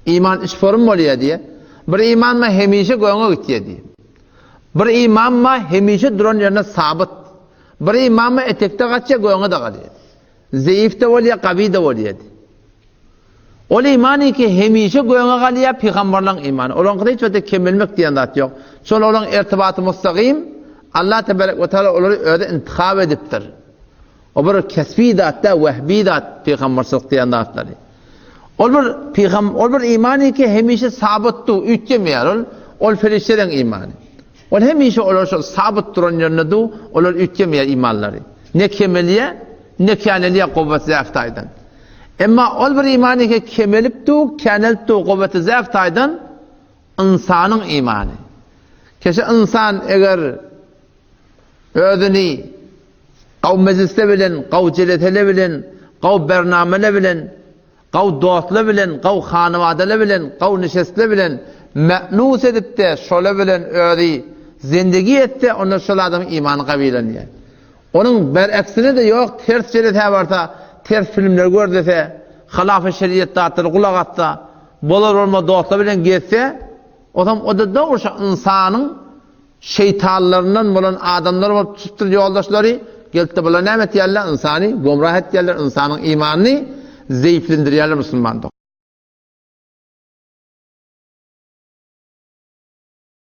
İman iş form oluyor diye. Bir iman mı hemişe goyuna gittiye diye. Bir iman mı hemişe duran yerine sabit. Bir iman mı etekte kaçya goyuna da kalıyor. Zayıf da oluyor, kavi da oluyor. O imanı ki hemişe goyuna kalıyor peygamberlerin imanı. Olan kadar hiç vakit kemelmek diyen de yok. Sonra olan irtibatı mustakim Allah Tebarek ve Teala onları öyle intikab ediptir. O bir kesbi datta, vehbi dat peygamberlik diyen datları. O bir imanı ki hemişe sabittu, ütçemeyer ol ferişlerin imanı. Ol hemişe olur sabit duran yerine du, olur ütçemeyer imanları. Ne kemeliye, ne kâneliye kuvvet zayıftaydan. Ama ol bir imanı ki kemeliptu, kâneliptu kuvvet zayıftaydan, insanın imanı. Keşke insan eğer özünü qav meclisle bilen, qav celetele bilen, qav bernamele bilen, qav dostla bilen, qav hanımadele bilen, qav nişestle bilen, me'nus edip de şöyle bilen özü zindagi etse, onlar şöyle adamın imanı kabileniyor. Onun bereksine de yok, ters celete varsa, ters filmler gör dese, halaf-ı şeriyet dağıtır, kulak atsa, bolar olma dostla bilen geçse, o da doğrusu insanın şeytanlarından bulan adamlar var, tuttur yoldaşları, gelip de bulan emet yerler insanı, gomrah et yerler insanın imanını zayıflendiriyorlar Müslümanlık.